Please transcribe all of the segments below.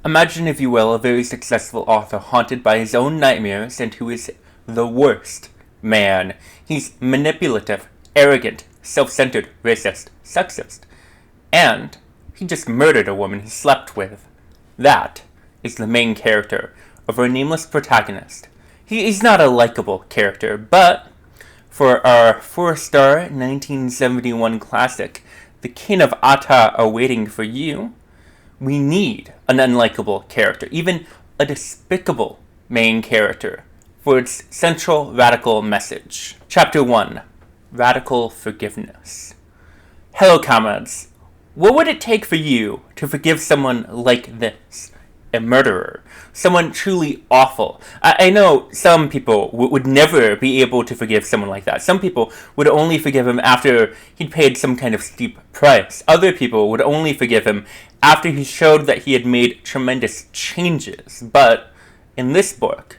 Imagine, if you will, a very successful author haunted by his own nightmares and who is the worst man. He's manipulative, arrogant, self-centered, racist, sexist. And he just murdered a woman he slept with. That is the main character of our nameless protagonist. He is not a likable character, but for our 4-star 1971 classic, The King of Ata Are Waiting for You, we need an unlikable character, even a despicable main character, for its central radical message. Chapter 1, Radical Forgiveness. Hello, comrades. What would it take for you to forgive someone like this? A murderer. Someone truly awful. I know some people would never be able to forgive someone like that. Some people would only forgive him after he'd paid some kind of steep price. Other people would only forgive him after he showed that he had made tremendous changes. But in this book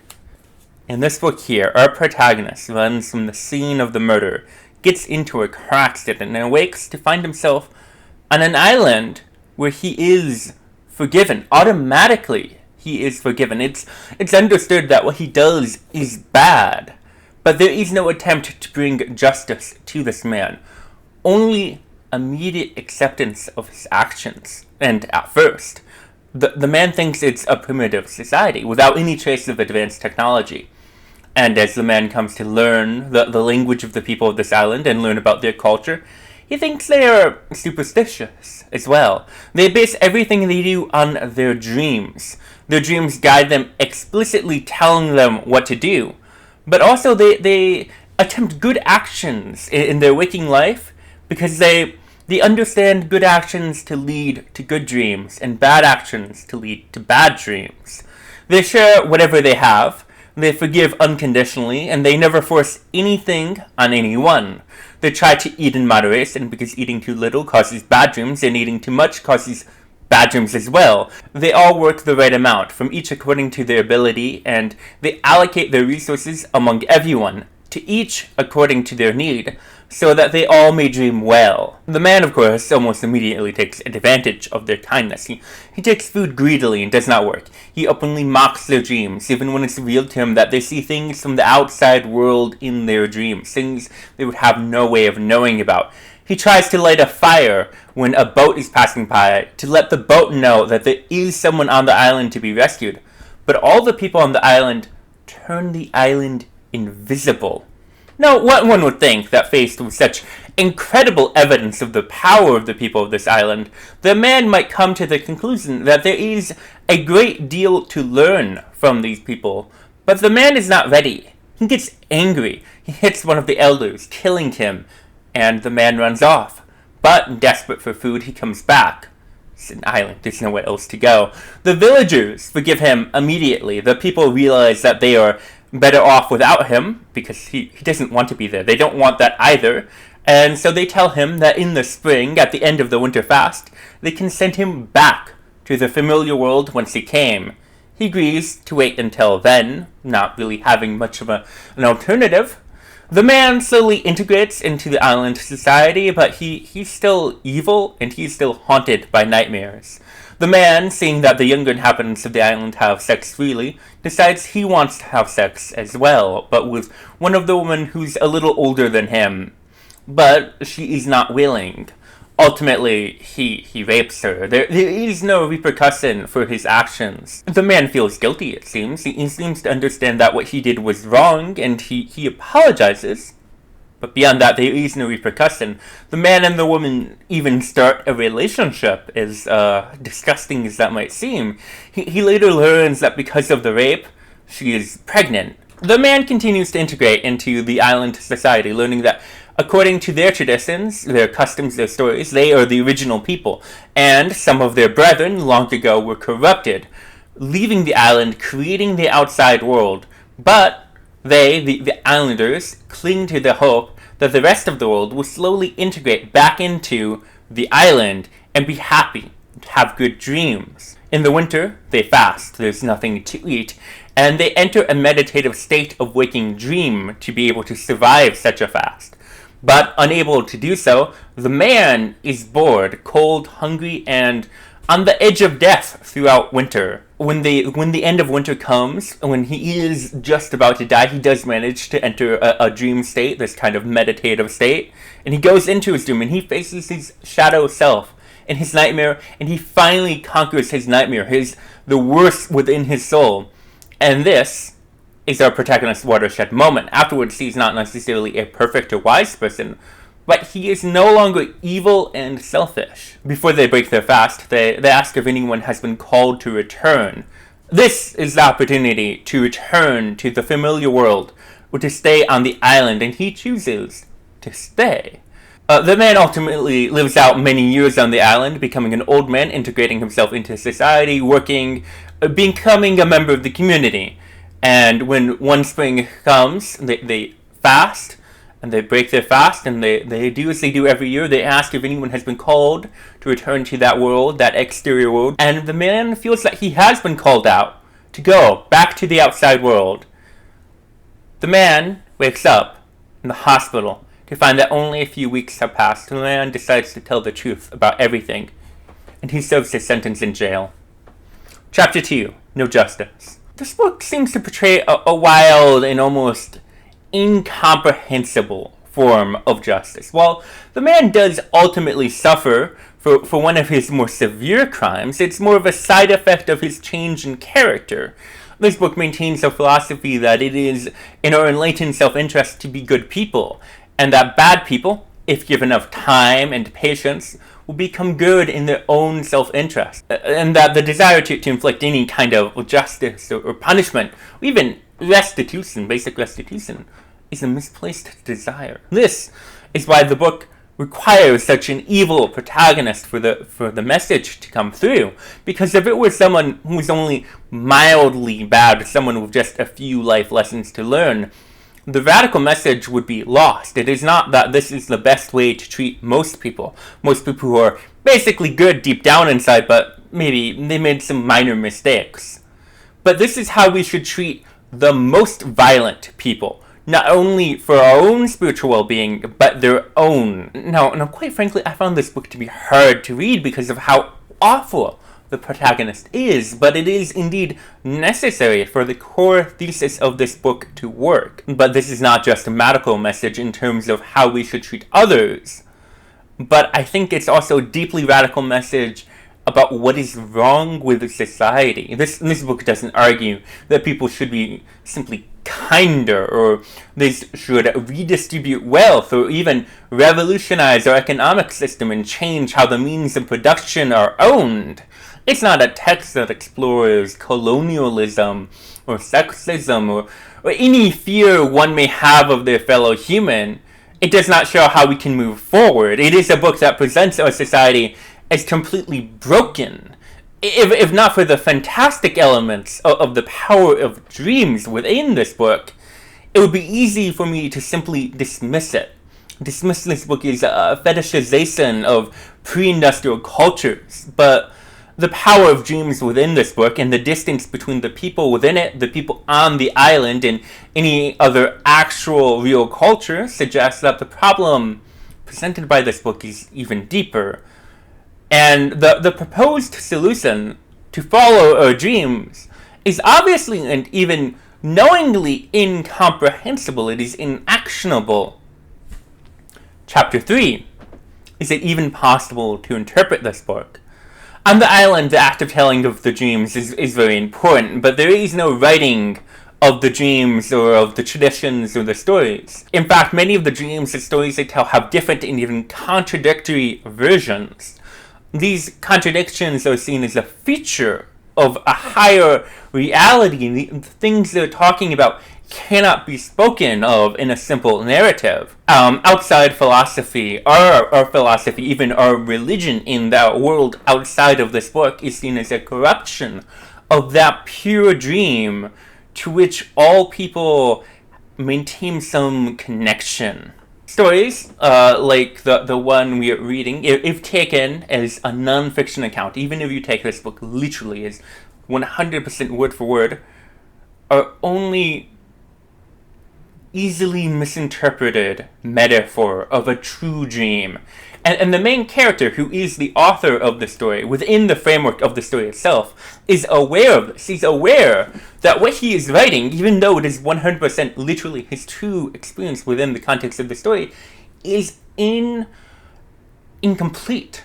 here, our protagonist runs from the scene of the murder, gets into a car accident, and awakes to find himself on an island where he is forgiven. Automatically, he is forgiven. It's understood that what he does is bad, but there is no attempt to bring justice to this man. Only immediate acceptance of his actions. And at first, the man thinks it's a primitive society without any trace of advanced technology. And as the man comes to learn the language of the people of this island and learn about their culture, he thinks they are superstitious as well. They base everything they do on their dreams. Their dreams guide them, explicitly telling them what to do. But also they attempt good actions in their waking life because they understand good actions to lead to good dreams and bad actions to lead to bad dreams. They share whatever they have. They forgive unconditionally, and they never force anything on anyone. They try to eat in moderation because eating too little causes bad dreams, and eating too much causes bad dreams as well. They all work the right amount, from each according to their ability, and they allocate their resources among everyone, to each according to their need, so that they all may dream well. The man, of course, almost immediately takes advantage of their kindness. He takes food greedily and does not work. He openly mocks their dreams, even when it's revealed to him that they see things from the outside world in their dreams, things they would have no way of knowing about. He tries to light a fire when a boat is passing by to let the boat know that there is someone on the island to be rescued. But all the people on the island turn the island invisible. Now, one would think that faced with such incredible evidence of the power of the people of this island, the man might come to the conclusion that there is a great deal to learn from these people. But the man is not ready. He gets angry. He hits one of the elders, killing him, and the man runs off. But, desperate for food, he comes back. It's an island. There's nowhere else to go. The villagers forgive him immediately. The people realize that they are better off without him, because he doesn't want to be there. They don't want that either. And so they tell him that in the spring, at the end of the winter fast, they can send him back to the familiar world whence he came. He agrees to wait until then, not really having much of an alternative. The man slowly integrates into the island society, but he's still evil, and he's still haunted by nightmares. The man, seeing that the younger inhabitants of the island have sex freely, decides he wants to have sex as well, but with one of the women who's a little older than him. But she is not willing. Ultimately, he rapes her. There is no repercussion for his actions. The man feels guilty, it seems. He seems to understand that what he did was wrong, and he apologizes. But beyond that, there is no repercussion. The man and the woman even start a relationship, as disgusting as that might seem. He later learns that because of the rape, she is pregnant. The man continues to integrate into the island society, learning that according to their traditions, their customs, their stories, they are the original people, and some of their brethren long ago were corrupted, leaving the island, creating the outside world. But they, the islanders, cling to the hope that the rest of the world will slowly integrate back into the island and be happy, and have good dreams. In the winter, they fast, there's nothing to eat, and they enter a meditative state of waking dream to be able to survive such a fast. But unable to do so, the man is bored, cold, hungry, and on the edge of death throughout winter. When the end of winter comes, when he is just about to die, he does manage to enter a dream state, this kind of meditative state, and he goes into his dream and he faces his shadow self in his nightmare, and he finally conquers his nightmare, the worst within his soul. And this is our protagonist's watershed moment. Afterwards, he's not necessarily a perfect or wise person, but he is no longer evil and selfish. Before they break their fast, they ask if anyone has been called to return. This is the opportunity to return to the familiar world, or to stay on the island, and he chooses to stay. The man ultimately lives out many years on the island, becoming an old man, integrating himself into society, working, becoming a member of the community. And when one spring comes, they fast, and they break their fast, and they do as they do every year. They ask if anyone has been called to return to that world, that exterior world. And the man feels that he has been called out to go back to the outside world. The man wakes up in the hospital to find that only a few weeks have passed. The man decides to tell the truth about everything, and he serves his sentence in jail. Chapter 2, No Justice. This book seems to portray a wild and almost incomprehensible form of justice. While the man does ultimately suffer for one of his more severe crimes, it's more of a side effect of his change in character. This book maintains a philosophy that it is in our enlightened self-interest to be good people, and that bad people, if given enough time and patience, will become good in their own self-interest, and that the desire to inflict any kind of justice or punishment, or even restitution, basic restitution, is a misplaced desire. This is why the book requires such an evil protagonist for the message to come through. Because if it were someone who was only mildly bad, someone with just a few life lessons to learn, the radical message would be lost. It is not that this is the best way to treat most people. Most people who are basically good deep down inside, but maybe they made some minor mistakes. But this is how we should treat the most violent people. Not only for our own spiritual well-being, but their own. Now, quite frankly, I found this book to be hard to read because of how awful the protagonist is, but it is indeed necessary for the core thesis of this book to work. But this is not just a medical message in terms of how we should treat others, but I think it's also a deeply radical message about what is wrong with society. This book doesn't argue that people should be simply kinder, or they should redistribute wealth, or even revolutionize our economic system and change how the means of production are owned. It's not a text that explores colonialism or sexism or any fear one may have of their fellow human. It does not show how we can move forward. It is a book that presents our society as completely broken. If not for the fantastic elements of the power of dreams within this book, it would be easy for me to simply dismiss it. Dismiss this book as a fetishization of pre-industrial cultures, but the power of dreams within this book and the distance between the people within it, the people on the island, and any other actual real culture suggests that the problem presented by this book is even deeper. And the proposed solution to follow our dreams is obviously and even knowingly incomprehensible. It is inactionable. Chapter 3. Is it even possible to interpret this book? On the island, the act of telling of the dreams is very important, but there is no writing of the dreams or of the traditions or the stories. In fact, many of the dreams and stories they tell have different and even contradictory versions. These contradictions are seen as a feature of a higher reality. The things they're talking about cannot be spoken of in a simple narrative. Outside philosophy, our philosophy, even our religion in that world outside of this book is seen as a corruption of that pure dream to which all people maintain some connection. Stories, like the one we are reading, if taken as a non-fiction account, even if you take this book literally as 100% word for word, are only easily misinterpreted metaphor of a true dream. And the main character, who is the author of the story, within the framework of the story itself, is aware of this. He's aware that what he is writing, even though it is 100% literally his true experience within the context of the story, is incomplete.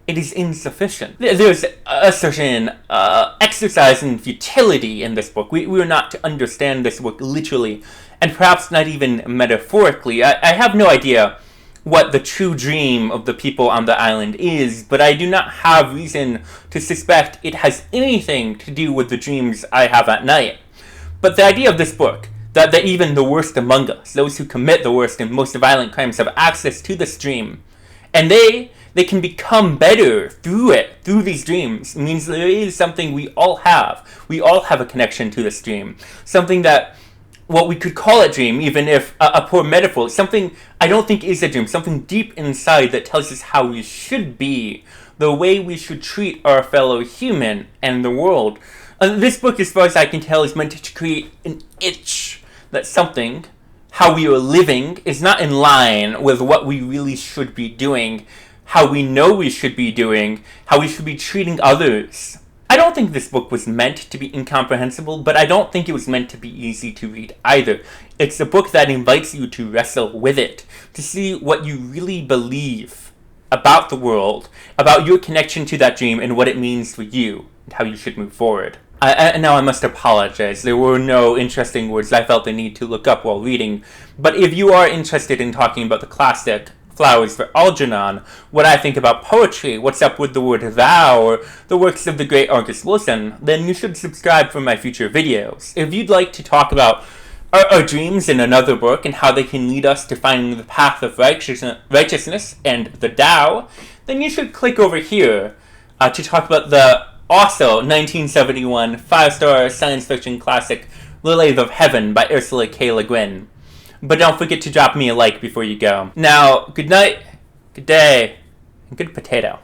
It is insufficient. There's a certain exercise in futility in this book. We are not to understand this book literally, and perhaps not even metaphorically. I have no idea what the true dream of the people on the island is, but I do not have reason to suspect it has anything to do with the dreams I have at night. But the idea of this book, that even the worst among us, those who commit the worst and most violent crimes, have access to this dream, and they can become better through these dreams, means there is something we all have. We all have a connection to this dream. Something that, what we could call a dream, even if a poor metaphor, something I don't think is a dream, something deep inside that tells us how we should be, the way we should treat our fellow human and the world. This book, as far as I can tell, is meant to create an itch that something, how we are living, is not in line with what we really should be doing, how we know we should be doing, how we should be treating others. I don't think this book was meant to be incomprehensible, but I don't think it was meant to be easy to read either. It's a book that invites you to wrestle with it, to see what you really believe about the world, about your connection to that dream, and what it means for you, and how you should move forward. Now I must apologize. There were no interesting words I felt the need to look up while reading, but if you are interested in talking about the classic Flowers for Algernon, what I think about poetry, what's up with the word thou, or the works of the great August Wilson, then you should subscribe for my future videos. If you'd like to talk about our dreams in another book and how they can lead us to finding the path of righteousness and the Tao, then you should click over here to talk about the also 1971 5-star science fiction classic Lilies of Heaven by Ursula K. Le Guin. But don't forget to drop me a like before you go. Now, good night, good day, and good potato.